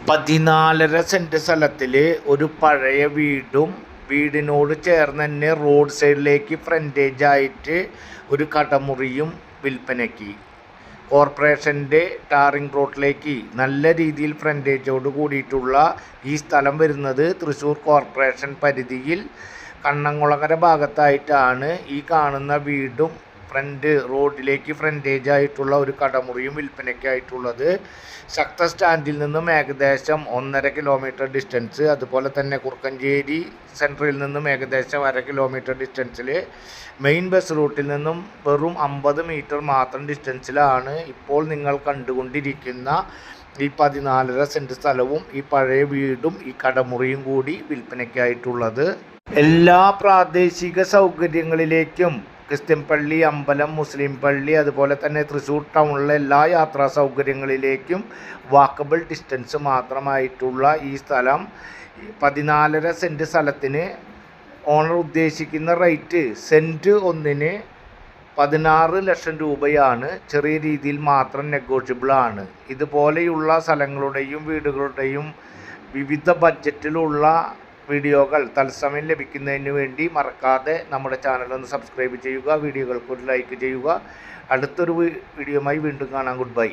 14.5 cent സ്ഥലത്തിൽ ഒരു പഴയ വീടും വീടിനോട് ചേർന്ന് തന്നെ റോഡ് സൈഡിലേക്ക് ഫ്രണ്ടേജ് ആയിട്ട് ഒരു കടമുറിയും വിൽപ്പനയ്ക്ക്. കോർപ്പറേഷൻ്റെ ടാറിംഗ് റോഡിലേക്ക് നല്ല രീതിയിൽ ഫ്രണ്ടേജോട് കൂടിയിട്ടുള്ള ഈ സ്ഥലം വരുന്നത് തൃശ്ശൂർ കോർപ്പറേഷൻ പരിധിയിൽ കണ്ണംകുളങ്ങര ഭാഗത്തായിട്ടാണ്. ഈ കാണുന്ന വീടും ഫ്രണ്ട് റോഡിലേക്ക് ഫ്രണ്ടേജ് ആയിട്ടുള്ള ഒരു കടമുറിയും വിൽപ്പനയ്ക്കായിട്ടുള്ളത്. ശക്ത സ്റ്റാൻഡിൽ നിന്നും ഏകദേശം 1.5 കിലോമീറ്റർ ഡിസ്റ്റൻസ്, അതുപോലെ തന്നെ കുറുക്കഞ്ചേരി സെൻട്രലിൽ നിന്നും ഏകദേശം 1/2 കിലോമീറ്റർ ഡിസ്റ്റൻസിൽ, മെയിൻ ബസ് റൂട്ടിൽ നിന്നും വെറും 50 മീറ്റർ മാത്രം ഡിസ്റ്റൻസിലാണ് ഇപ്പോൾ നിങ്ങൾ കണ്ടുകൊണ്ടിരിക്കുന്ന ഈ 14.5 സെൻറ്റ് സ്ഥലവും ഈ പഴയ വീടും ഈ കടമുറിയും കൂടി വിൽപ്പനയ്ക്കായിട്ടുള്ളത്. എല്ലാ പ്രാദേശിക സൗകര്യങ്ങളിലേക്കും ക്രിസ്ത്യൻ പള്ളി, അമ്പലം, മുസ്ലിം പള്ളി, അതുപോലെ തന്നെ തൃശ്ശൂർ ടൗണിലെ എല്ലാ യാത്രാ സൗകര്യങ്ങളിലേക്കും വാക്കബിൾ ഡിസ്റ്റൻസ് മാത്രമായിട്ടുള്ള ഈ സ്ഥലം 14.5 സെൻറ്റ് സ്ഥലത്തിന് ഓണർ ഉദ്ദേശിക്കുന്ന റേറ്റ് സെൻറ്റ് ഒന്നിന് 16 ലക്ഷം രൂപയാണ്. ചെറിയ രീതിയിൽ മാത്രം നെഗോഷ്യബിളാണ്. ഇതുപോലെയുള്ള സ്ഥലങ്ങളുടെയും വീടുകളുടെയും വിവിധ ബഡ്ജറ്റിലുള്ള വീഡിയോകൾ തത്സമയം ലഭിക്കുന്നതിന് വേണ്ടി മറക്കാതെ നമ്മുടെ ചാനൽ ഒന്ന് സബ്സ്ക്രൈബ് ചെയ്യുക, വീഡിയോകൾക്ക് ഒരു ലൈക്ക് ചെയ്യുക. അടുത്തൊരു വീഡിയോയുമായി വീണ്ടും കാണാം. Good bye.